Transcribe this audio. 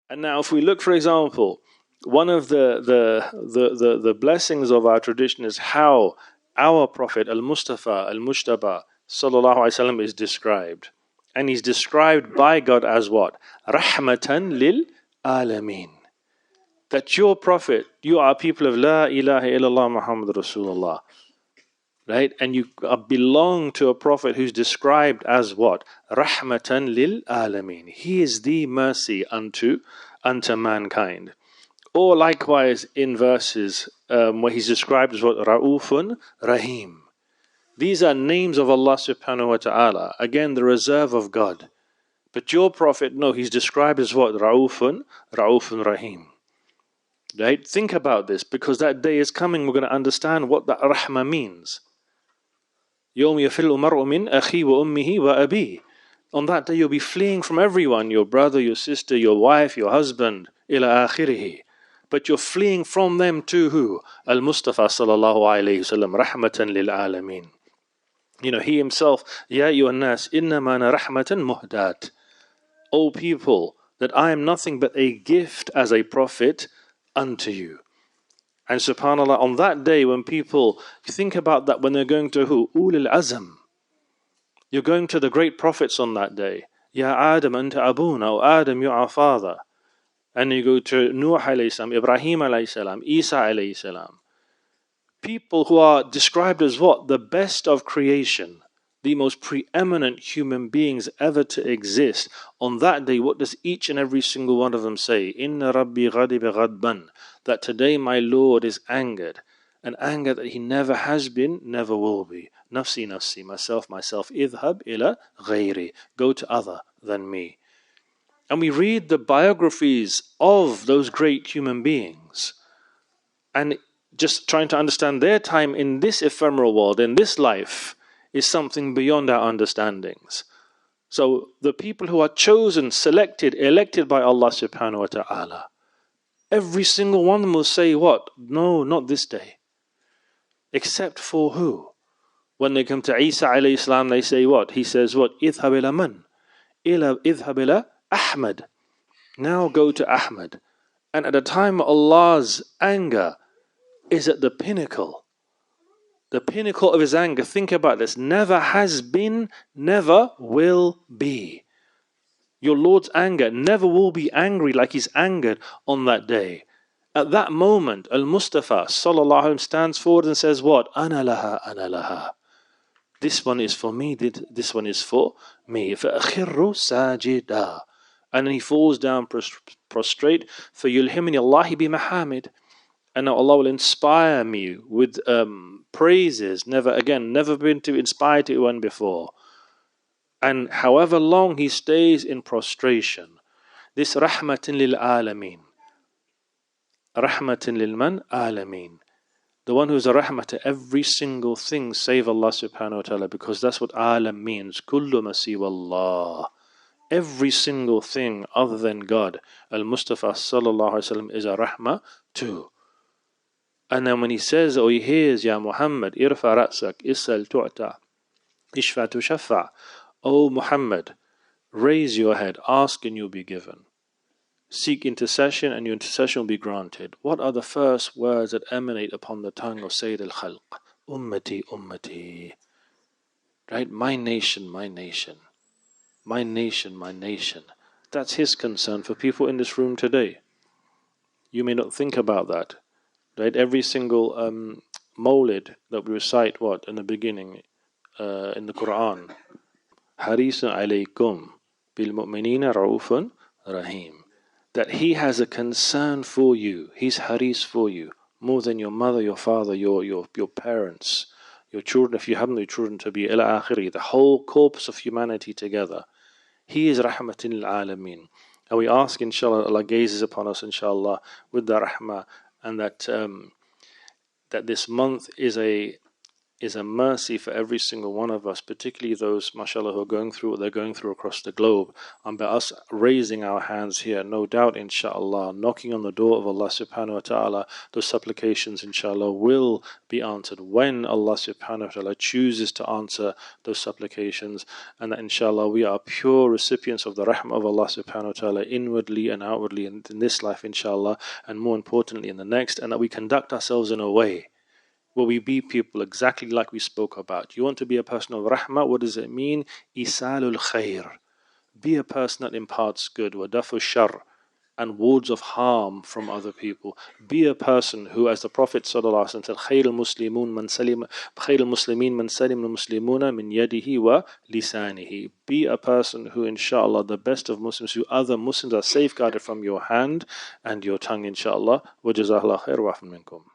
And now if we look, for example, one of the blessings of our tradition is how our Prophet Al-Mustafa, Al-Mujtaba, sallallahu alaihi wasallam is described. And he's described by God as what? Rahmatan lil alameen. That your Prophet, you are people of La ilaha illallah Muhammad Rasulullah. Right? And you belong to a Prophet who's described as what? Rahmatan lil alameen. He is the mercy unto mankind. Or likewise in verses where he's described as what? Ra'ufun Rahim. These are names of Allah subhanahu wa ta'ala. Again, the reserve of God. But your Prophet, no, he's described as what? Ra'ufun Rahim. Right? Think about this, because that day is coming. We're going to understand what that rahmah means. يَوْمَ يَفِرُّ الْمَرْءُ مِنْ أَخِيهِ وَأُمِّهِ وَأَبِيهِ. On that day you'll be fleeing from everyone, your brother, your sister, your wife, your husband, إِلَى آخِرِهِ. But you're fleeing from them to who? Al-Mustafa sallallahu alayhi wasallam, rahmatan lil alameen. You know, he himself, Ya ayyuhan nas, innama ana rahmatan muhdat. O people, that I am nothing but a gift as a prophet unto you. And subhanAllah, on that day when people think about that, when they're going to who? Ulul Azm. You're going to the great prophets on that day. Ya Adam anta abuna, O Adam, you are our father. And you go to Nuh alayhi salam, Ibrahim alayhi salam, Isa alayhi salam. People who are described as what? The best of creation. The most preeminent human beings ever to exist. On that day, what does each and every single one of them say? Inna Rabbi ghadiba ghadban. That today my Lord is angered. An anger that he never has been, never will be. Nafsi, nafsi, myself, myself. Idhab ila ghayri. Go to other than me. And we read the biographies of those great human beings. And just trying to understand their time in this ephemeral world, in this life, is something beyond our understandings. So the people who are chosen, selected, elected by Allah subhanahu wa ta'ala, every single one of them will say what? No, not this day. Except for who? When they come to Isa alayhi salam, they say what? He says what? Idhab ila man? Idhab ila Ahmad. Now go to Ahmad. And at the time Allah's anger is at the pinnacle. The pinnacle of his anger, think about this, never has been, never will be. Your Lord's anger never will be angry like he's angered on that day. At that moment, Al-Mustafa sallallahu alaihi wasallam stands forward and says what? Ana laha, ana laha. This one is for me, this one is for me. فَأَخِرُّ سَاجِدًا. And then he falls down prostrate. فَيُلْهِمْنِ اللَّهِ بِمَحَامِدٍ. And now Allah will inspire me with praises, never been to inspired to one before. And however long he stays in prostration, this rahmatin lil alameen. Rahmatin lil man alameen. The one who is a rahmah to every single thing save Allah subhanahu wa ta'ala, because that's what alam means. Kullu masiwallah. Every single thing other than God, Al-Mustafa sallallahu alaihi wasallam is a rahmah too. And then when he says, or he hears, Ya Muhammad, irfa ra'sak, isal tu'ta, ishfa tushaffa. O Muhammad, raise your head, ask and you'll be given. Seek intercession and your intercession will be granted. What are the first words that emanate upon the tongue of Sayyid al-Khalq? Ummati, ummati. Right? My nation, my nation. My nation, my nation. That's his concern for people in this room today. You may not think about that. Right? Every single mawlid that we recite, what? In the beginning, in the Quran. Harisun alaykum bil mu'minina ra'ufun rahim. That he has a concern for you. He's haris for you. More than your mother, your father, your parents, your children, if you haven't your children to be ila akhiri, the whole corpus of humanity together. He is rahmatin al-alameen. And we ask, inshallah, Allah gazes upon us, inshallah, with the rahmah, and that this month is a is a mercy for every single one of us, particularly those, mashallah, who are going through what they're going through across the globe. And by us raising our hands here, no doubt, inshallah, knocking on the door of Allah subhanahu wa ta'ala, those supplications, inshallah, will be answered when Allah subhanahu wa ta'ala chooses to answer those supplications. And that, inshallah, we are pure recipients of the rahmah of Allah subhanahu wa ta'ala, inwardly and outwardly, in this life, inshallah, and more importantly in the next. And that we conduct ourselves in a way where we be people exactly like we spoke about. You want to be a person of rahmah, what does it mean? Isalul khair. Be a person that imparts good, wadafu shar, and wards of harm from other people. Be a person who, as the Prophet ﷺ said, خير المسلمين من سلم المسلمون من يده ولسانه. Be a person who, inshallah, the best of Muslims, who other Muslims are safeguarded from your hand and your tongue, inshallah. وجزاه الله خير وعفوا منكم.